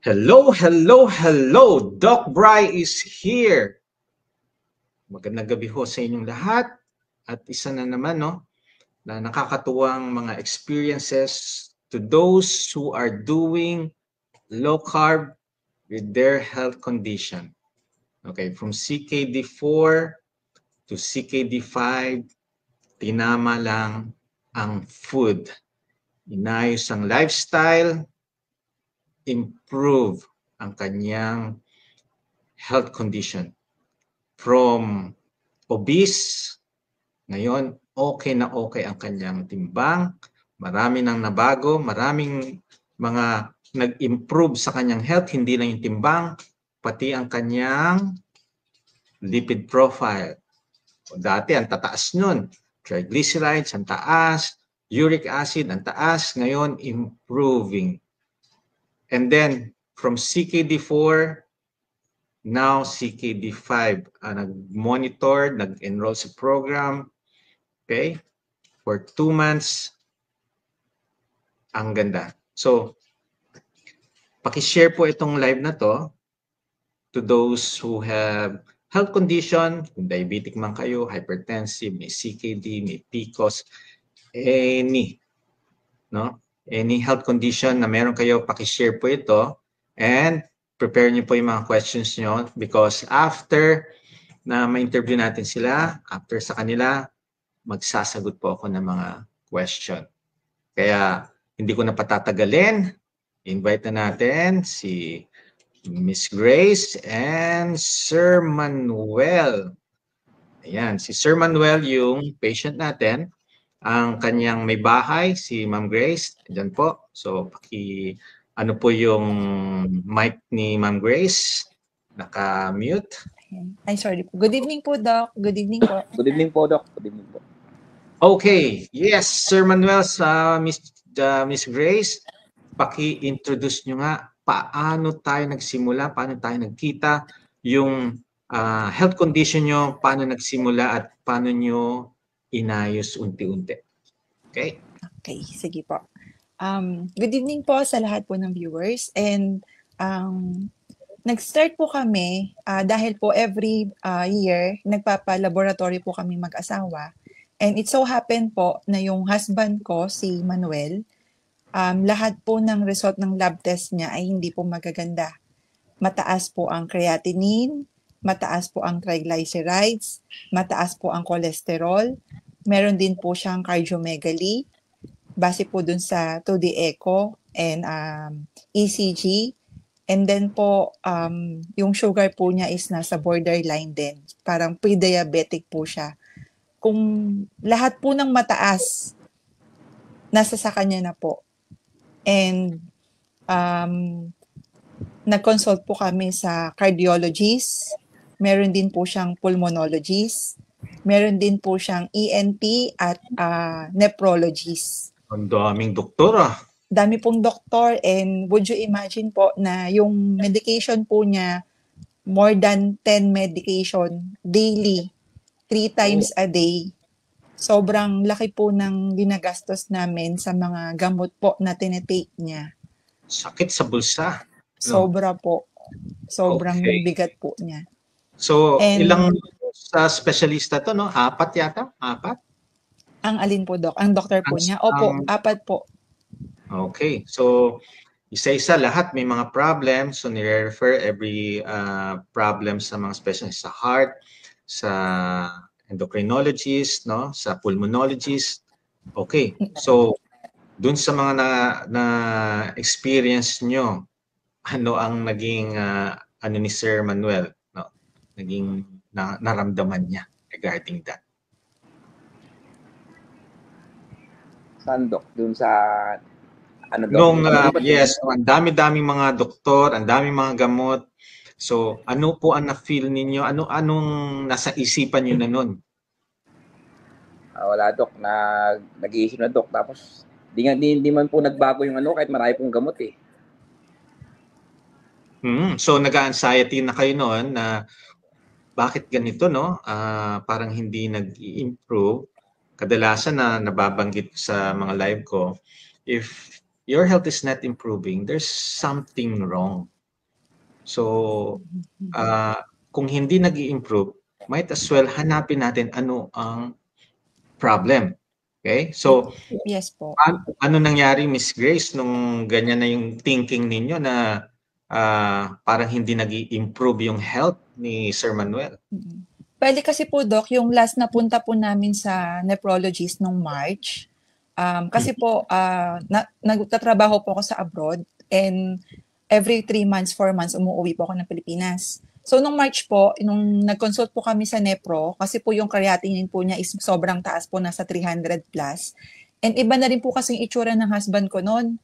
Hello, hello, hello! Doc Bry is here. Magandang gabi ho sa inyong lahat. At isa na naman, no, na nakakatuwang mga experiences to those who are doing low carb with their health condition. Okay, from CKD4 to CKD5, tinama lang ang food. Inayos ang lifestyle, improve ang kanyang health condition. From obese, ngayon okay na okay ang kanyang timbang, marami nang nabago, maraming mga nag-improve sa kanyang health, hindi lang yung timbang, pati ang kanyang lipid profile. Dati ang tataas nun, triglycerides ang taas, uric acid ang taas, ngayon improving. And then from CKD4, now CKD5, nag-monitor, nag-enroll sa program, okay, for 2 months. Ang ganda. So, pakishare po itong live na to those who have health condition, kung diabetic man kayo, hypertensive, may CKD, may PCOS, any health condition na meron kayo, pakishare po ito and prepare niyo po yung mga questions niyo because after na ma-interview natin sila, after sa kanila, magsasagot po ako ng mga question. Kaya hindi ko na patatagalin. Invite na natin si Miss Grace and Sir Manuel. Ayan, si Sir Manuel yung patient natin. Ang kanyang may bahay, si Ma'am Grace. Diyan po. So, ano po yung mic ni Ma'am Grace? Naka-mute. Ay, sorry po. Good evening po, Doc. Good evening po. Good evening po, Doc. Good evening po. Okay. Yes, Sir Manuel, Miss Grace, paki-introduce nyo nga paano tayo nagsimula, paano tayo nagkita, yung health condition nyo, paano nagsimula at paano nyo inayos unti-unti. Okay? Okay, sige po. Good evening po sa lahat po ng viewers. And nag-start po kami dahil po every year, nagpapa-laboratory po kami mag-asawa. And it so happened po na yung husband ko, si Manuel, lahat po ng result ng lab test niya ay hindi po magaganda. Mataas po ang creatinine, mataas po ang triglycerides, mataas po ang cholesterol, meron din po siyang cardiomegaly, base po dun sa 2D echo and ECG. And then po, yung sugar po niya is nasa borderline din. Parang pre-diabetic po siya. Kung lahat po ng mataas, nasa sa kanya na po. And nag-consult po kami sa cardiologist, meron din po siyang pulmonologist, meron din po siyang ENT at nephrologist. Ang daming doktor Dami pong doktor and would you imagine po na yung medication po niya, more than 10 medication daily, 3 times a day. Sobrang laki po ng ginagastos namin sa mga gamot po na tinitake niya. Sakit sa bulsa. Sobra po. Sobrang Okay. bigat po niya. So, And ilang sa specialista to, no? 4 yata? 4? ang alin po, Doc? Ang doktor po niya? Opo, 4 po. Okay. So, isa-isa lahat may mga problem. So, nire-refer every problem sa mga specialist sa heart, sa endocrinologist, no? Sa pulmonologist. Okay. So, dun sa mga na experience nyo, ano ang naging ano ni Sir Manuel, no? Naging naramdaman niya regarding that? Saan, Doc? Dun sa ano, Doc? Nung yes, ang dami-daming mga doktor, ang daming mga gamot. So, ano po ang na-feel ninyo? Anong nasa isipan niyo na nun? Wala, Doc. Nag-i-issue na, Doc. Tapos, di man po nagbago yung ano, kahit marami pong gamot eh. So, nag-anxiety na kayo noon na bakit ganito, no? Parang hindi nag-i-improve. Kadalasan na nababanggit sa mga live ko, if your health is not improving, there's something wrong. So, kung hindi nag-i-improve, might as well hanapin natin ano ang problem. Okay? So, Yes po. ano nangyari, Miss Grace, nung ganyan na yung thinking ninyo na parang hindi nag-i-improve yung health ni Sir Manuel? Bali kasi po, Doc, yung last na punta po namin sa nephrologist nung March, kasi po, nagtatrabaho po ako sa abroad and every 3 months, 4 months, umuwi po ako ng Pilipinas. So, nung March po, nung nag-consult po kami sa Nepro, kasi po yung creatinine po niya is sobrang taas po, nasa 300 plus. And iba na rin po kasi yung itsura ng husband ko noon.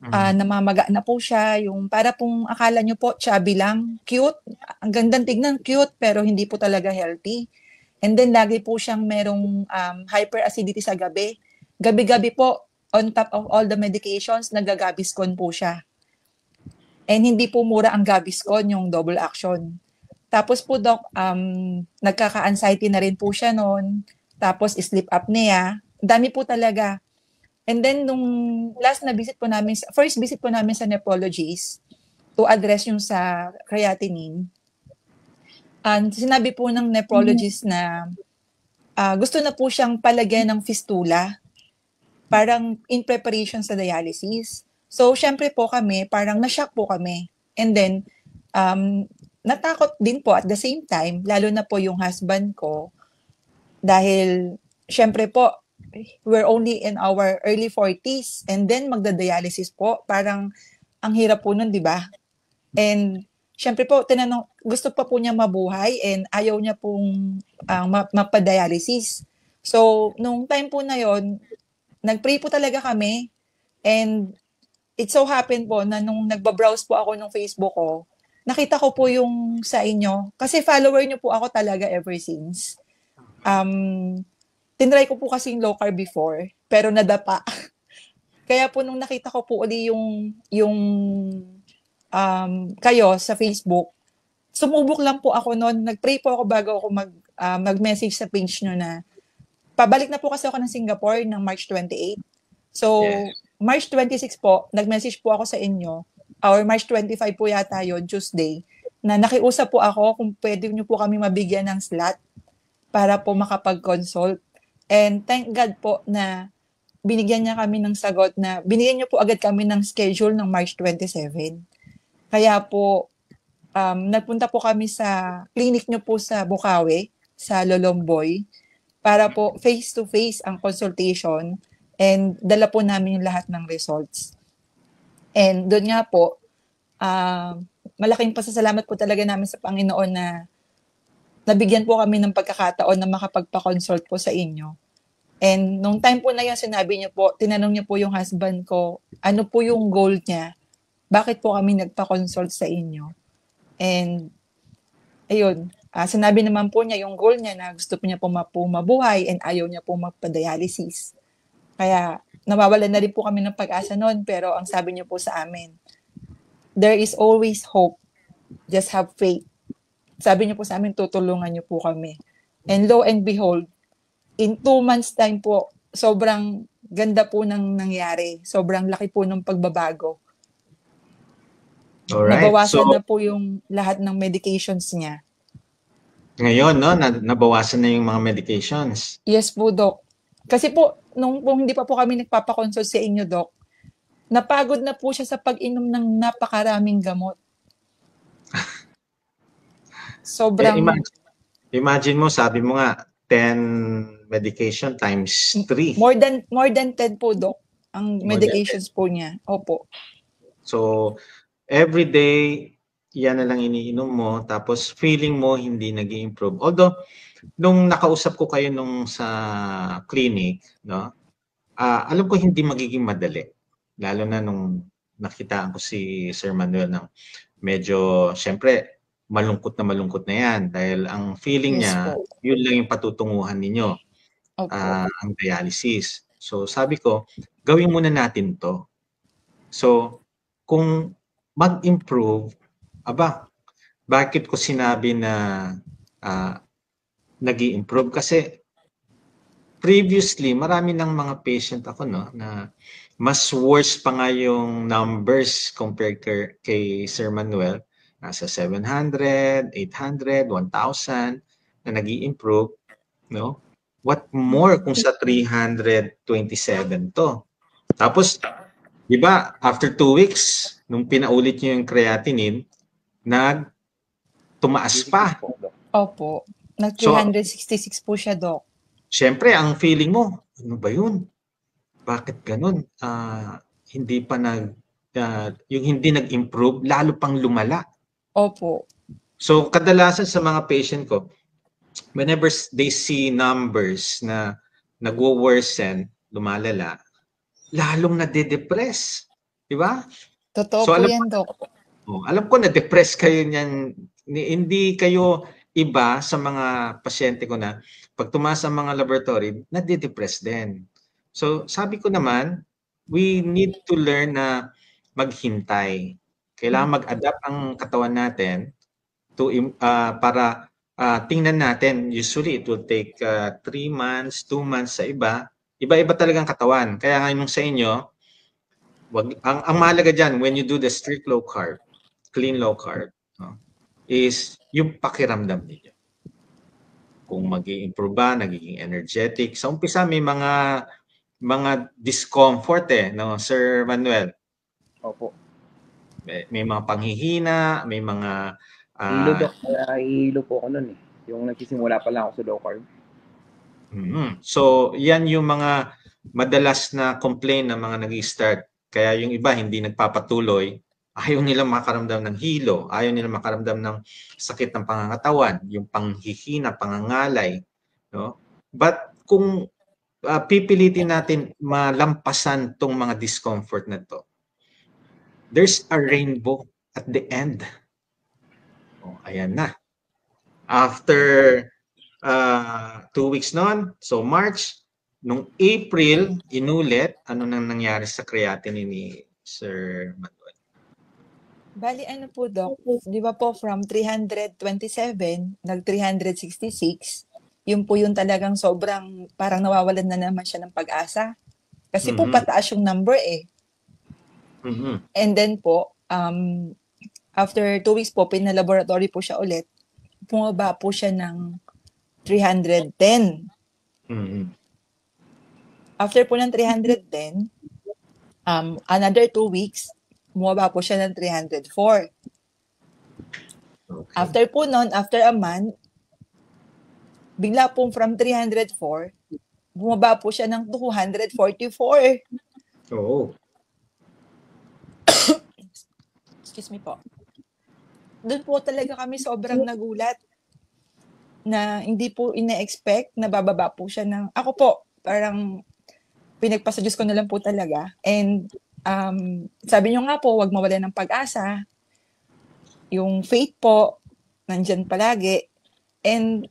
Namamaga na po siya, yung para pong akala nyo po, chubby lang, cute, ang gandang tignan, cute, pero hindi po talaga healthy. And then, lagi po siyang merong hyperacidity sa gabi. Gabi-gabi po, on top of all the medications, nagagabiskon po siya. And hindi po mura ang Gaviscon, yung double action. Tapos po, Doc, nagkaka-anxiety na rin po siya noon. Tapos sleep apnea. Dami po talaga. And then, nung last na visit po namin, first visit po namin sa nephrologist to address yung sa creatinine, sinabi po ng nephrologist na gusto na po siyang palagyan ng fistula, parang in preparation sa dialysis. So, syempre po kami, parang na-shock po kami. And then, natakot din po at the same time, lalo na po yung husband ko, dahil, syempre po, we're only in our early 40s, and then magda-dialysis po, parang, ang hirap po nun, di ba? And, syempre po, gusto pa po niya mabuhay, and ayaw niya pong mapadialysis. So, nung time po na yon, nag-pray po talaga kami, and it so happened po na nung nagbabrowse po ako ng Facebook ko, nakita ko po yung sa inyo. Kasi follower niyo po ako talaga ever since. Tinry ko po kasing low carb before, pero nadapa. Kaya po nung nakita ko po uli yung kayo sa Facebook, sumubok lang po ako noon. Nag-pray po ako bago ako mag-message sa page nyo na pabalik na po kasi ako ng Singapore ng March 28. So, yes. March 26 po, nag-message po ako sa inyo, or March 25 po yata yon, Tuesday, na nakiusap po ako kung pwede nyo po kami mabigyan ng slot para po makapag-consult. And thank God po na binigyan niya kami ng sagot na binigyan niyo po agad kami ng schedule ng March 27. Kaya po, nagpunta po kami sa clinic nyo po sa Bukawi, sa Lolomboy, para po face-to-face ang consultation. And dala po namin yung lahat ng results. And doon nga po, malaking pasasalamat po talaga namin sa Panginoon na nabigyan po kami ng pagkakataon na makapagpa-consult po sa inyo. And nung time po na yun, sinabi niyo po, tinanong niyo po yung husband ko, ano po yung goal niya? Bakit po kami nagpa-consult sa inyo? And ayun, sinabi naman po niya yung goal niya na gusto po niya po mabuhay and ayaw niya po magpa-dialysis. Kaya nawawalan na rin po kami ng pag-asa noon, pero ang sabi niyo po sa amin, there is always hope. Just have faith. Sabi niyo po sa amin, tutulungan niyo po kami. And lo and behold, in 2 months time po, sobrang ganda po nang nangyari. Sobrang laki po ng pagbabago. Alright. Nabawasan na po yung lahat ng medications niya. Ngayon, no, nabawasan na yung mga medications. Yes po, Doc. Kasi po, nung hindi pa po kami nagpapakonsult sa inyo, Doc, napagod na po siya sa pag-inom ng napakaraming gamot. Sobrang... Imagine mo, sabi mo nga, 10 medication times 3. More than 10 po, Doc, ang medications po niya. Opo. So, every day, yan na lang iniinom mo, tapos feeling mo hindi nag-i-improve. Although, nung nakausap ko kayo nung sa clinic, no, alam ko hindi magiging madali. Lalo na nung nakitaan ko si Sir Manuel ng medyo, syempre, malungkot na yan. Dahil ang feeling niya, yun lang yung patutunguhan ninyo, ang dialysis. So sabi ko, gawin muna natin to. So, kung mag-improve, bakit ko sinabi na nag-i-improve? Kasi previously, marami ng mga patient ako, no, na mas worse pa nga yung numbers compared kay Sir Manuel. Nasa 700, 800, 1,000 na nag-i-improve, no? What more kung sa 327 to? Tapos, di ba, after 2 weeks, nung pinaulit niyo yung creatinine, tumaas pa. Opo. So, Nag-366 po siya, Doc. syempre, ang feeling mo, ano ba yun? Bakit ganun? Hindi pa yung hindi nag-improve, lalo pang lumala. Opo. So, kadalasan sa mga patient ko, whenever they see numbers na nagwo-worsen, lumalala, lalong nade-depress. Di ba? Totoo So, po yan, Doc. alam ko na-depress kayo niyan. Hindi kayo iba sa mga pasyente ko na pag tumaas ang mga laboratory, nade-depress din. So, sabi ko naman, we need to learn na maghintay. Kailangan mag-adapt ang katawan natin para tingnan natin. Usually, it will take 3 months, 2 months sa iba. Iba-iba talagang katawan. Kaya ngayon sa inyo, ang mahalaga dyan, when you do the strict low carb, clean low carb, is yung pakiramdam ninyo. Kung mag-i-improve ba, nagiging energetic. Sa umpisa, may mga discomfort no, Sir Manuel? Opo. May mga panghihina, may mga... hilo, Doc. Hilo po ako nun eh. Yung nagsisimula pa lang ako sa low carb. So, yan yung mga madalas na complaint ng mga nag-i-start. Kaya yung iba hindi nagpapatuloy, ayaw nilang makaramdam ng hilo, ayaw nilang makaramdam ng sakit ng pangangatawan, yung panghihina, pangangalay. No? But kung pipilitin natin malampasan tong mga discomfort na to, there's a rainbow at the end. Ayan na. After 2 weeks noon, so March, nung April, inulit, ano nang nangyari sa creatinine ni Sir Manuel? Bali, ano po, Doc? Di ba po, from 327, nag-366, yun po yung talagang sobrang, parang nawawalan na naman siya ng pag-asa. Kasi po, pataas yung number eh. And then po, after 2 weeks po, pinalaboratory po siya ulit, bumaba po siya ng 310. After po ng 310, another 2 weeks, bumaba po siya ng 304. Okay. After po nun, after a month, bigla po from 304, bumaba po siya ng 244. Oo. Excuse me po. Doon po talaga kami sobrang nagulat na hindi po ina-expect na bababa po siya ng... Ako po, parang pinagpasa Diyos ko na lang po talaga. And sabi niyo nga po, wag mawala ng pag-asa. Yung faith po, nandyan palagi. And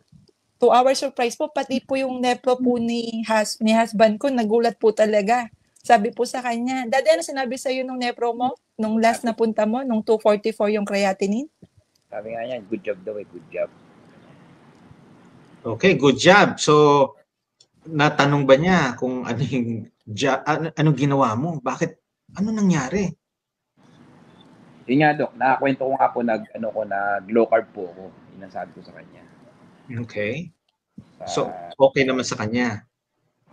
to our surprise po, pati po yung nepro po ni husband ko, nagulat po talaga. Sabi po sa kanya, Daddy, ano sinabi sa'yo nung nepro mo? Nung last na punta mo, nung 244 yung creatinine? Sabi nga niya, good job daw eh, good job. Okay, good job. So, natanong ba niya kung anong ginawa mo? Bakit? Ano nangyari? Yun nga, Doc. Nakakwento ko nga po nag-low carb po ako. Yun ang sabi ko sa kanya. Okay. So, okay naman sa kanya?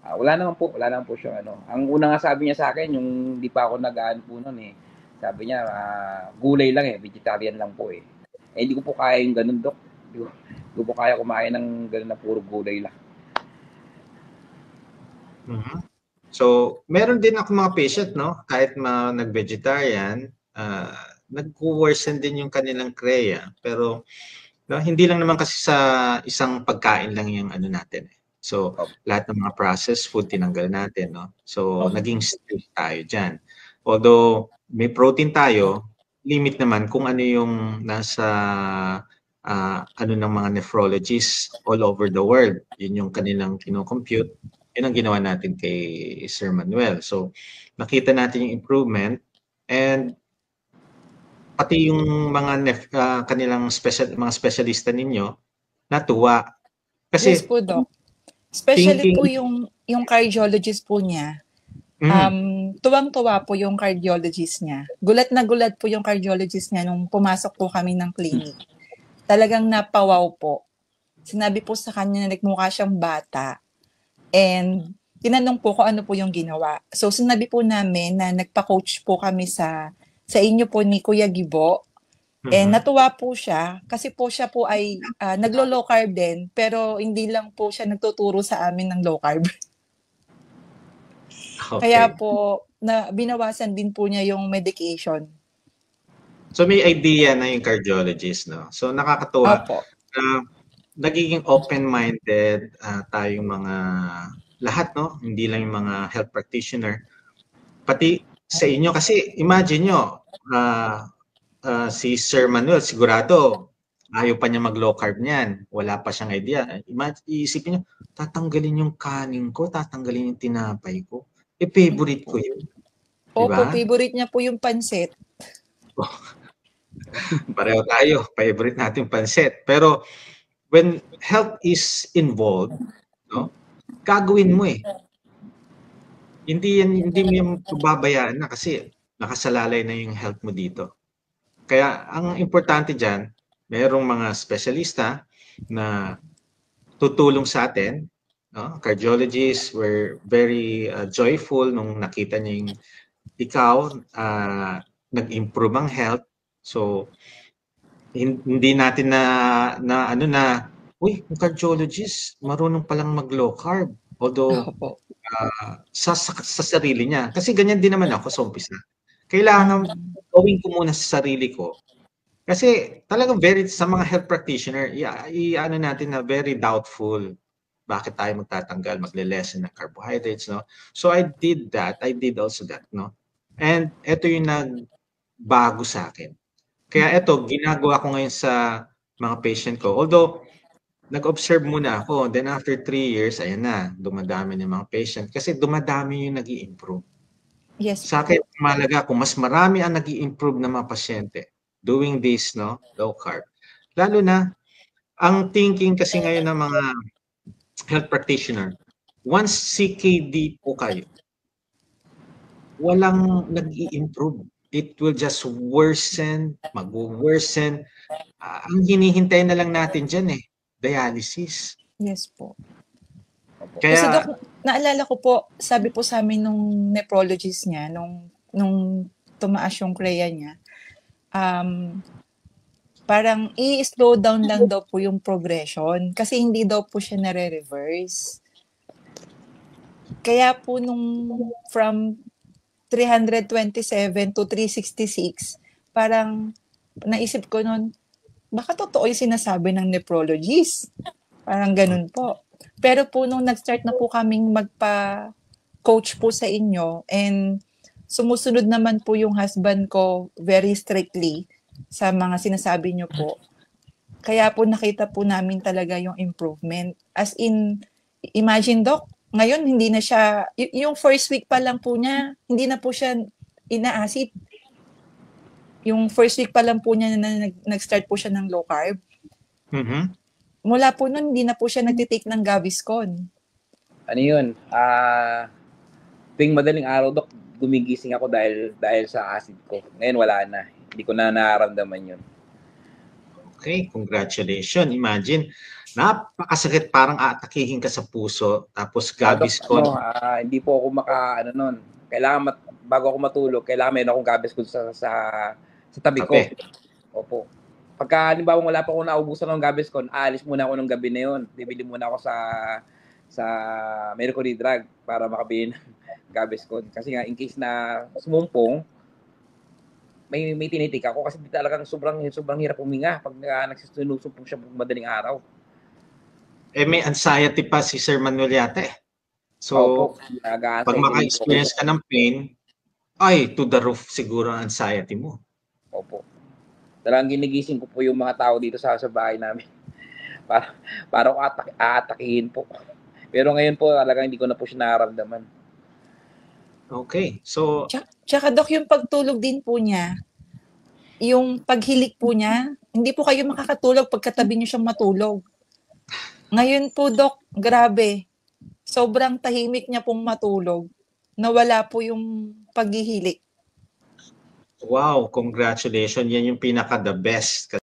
Wala naman po siya Ang una nga sabi niya sa akin, yung di pa ako nag-aan po nun eh. Sabi niya, gulay lang eh, vegetarian lang po eh. Hindi ko po kaya yung ganun, Doc. Hindi ko po kaya kumain ng ganun na puro gulay lang. So, meron din ako mga patient, no? Kahit nag-vegetarian, nag-worsen din yung kanilang CREA. Pero, hindi lang naman kasi sa isang pagkain lang yung natin eh. So, lahat ng mga processed food tinanggal natin, no? So, naging strict tayo dyan. Although, may protein tayo, limit naman kung ano yung nasa ng mga nephrologists all over the world. Yun yung kanilang kino-compute. Yun ang ginawa natin kay Sir Manuel. So, nakita natin yung improvement and pati yung mga kanilang mga specialista ninyo natuwa. Kasi yes po, Doc. Especially po yung cardiologist po niya. Tuwang-tuwa po yung cardiologist niya. Gulat na gulat po yung cardiologist niya nung pumasok po kami ng clinic. Talagang napawaw po. Sinabi po sa kanya na nagmukha siyang bata. And tinanong po kung ano po yung ginawa. So sinabi po namin na nagpa-coach po kami sa inyo po ni Kuya Gibo. And natuwa po siya kasi po siya po ay naglo-low carb din pero hindi lang po siya nagtuturo sa amin ng low carb. Kaya Okay. po na binawasan din po niya yung medication. So may idea na yung cardiologist, no? So nakakatuwa Opo. na nagiging open-minded tayong mga lahat, no? Hindi lang yung mga health practitioner. Pati sa inyo kasi imagine nyo, si Sir Manuel sigurado ayaw pa niya mag-low carb niyan. Wala pa siyang idea. Iisipin niyo, tatanggalin yung kanin ko, tatanggalin yung tinapay ko. Favorite ko yun. Opo, Diba? favorite niya po yung pansit. Pareho tayo. Favorite natin pansit. Pero when health is involved, no? Gagawin mo eh. Hindi mo yung pababayaan na kasi nakasalalay na yung health mo dito. Kaya ang importante diyan, mayroong mga espesyalista na tutulong sa atin, no? Cardiologists were very joyful nung nakita niya yung ikaw nag-improve ang health. So hindi natin uy, yung cardiologist marunong palang mag-low carb. Although Opo. sa sarili niya. Kasi ganyan din naman ako sa umpisa. Kailangan gawin ko muna sa sarili ko. Kasi talagang sa mga health practitioner, ano natin na very doubtful. Bakit tayo magtatanggal, magle-lessen ng carbohydrates, no? So I did that. I did also that, no? And ito yung nagbago sa akin. Kaya ito, ginagawa ko ngayon sa mga patient ko. Although, nag-observe muna ako. Then after 3 years, ayan na, dumadami ng mga patient. Kasi dumadami yung nag-i-improve. Yes. Sa akin, malaga kung mas marami ang nag-i-improve na mga pasyente doing this, no, low carb. Lalo na, ang thinking kasi ngayon ng mga health practitioner, once CKD po kayo, walang nag-i-improve. It will just worsen, mag-worsen. Ang hinihintay na lang natin dyan dialysis. Yes po. Kaya, kasi Doc, naalala ko po, sabi po sa amin nung nephrologist niya, nung tumaas yung CREA niya, parang i-slow down lang daw po yung progression kasi hindi daw po siya nare-reverse. Kaya po from 327 to 366, parang naisip ko noon, baka totoo yung sinasabi ng nephrologist. Parang ganun po. Pero po nung nag-start na po kaming magpa-coach po sa inyo and sumusunod naman po yung husband ko very strictly sa mga sinasabi nyo po. Kaya po nakita po namin talaga yung improvement. As in, imagine Doc, ngayon hindi na siya, yung first week pa lang po niya, hindi na po siya ina-acid. Yung first week pa lang po niya na nag-start po siya ng low carb. Mula po nun, hindi na po siya nagtitake ng Gaviscon. Ano yun? Tuwing madaling araw, Dok, gumigising ako dahil sa acid ko. Ngayon wala na. Hindi ko na nararamdaman yun. Okay, congratulations. Imagine, napakasakit, parang aatakihin ka sa puso, tapos Gaviscon. Hindi po ako nun. Kailangan, bago ako matulog, kailangan meron akong Gaviscon sa tabi ko. Opo. Pagka halimbawa wala pa ako naubusan ng Gaviscon, aalis muna ako ng gabi na yun. Bibili muna ako sa Mercury Drug para makabili ng Gaviscon. Kasi nga, in case na sumumpong, may tinitik ako kasi talagang sobrang hirap huminga pag nagsinusumpong siya madaling araw. May anxiety pa si Sir Manuel yata So, Opo, pag maka-experience ka ng pain, ay, to the roof siguro ang anxiety mo. Opo. Talagang ginigising ko po yung mga tao dito sa bahay namin. Para ko aatakihin po. Pero ngayon po talagang hindi ko na po siya nararamdaman. Okay. So, tsaka Doc, yung pagtulog din po niya, yung paghilik po niya, hindi po kayo makakatulog pagkatabi niyo siyang matulog. Ngayon po, Doc, grabe. Sobrang tahimik niya pong matulog. nawala po yung paghihilik. Wow, congratulations. Yan yung pinaka the best.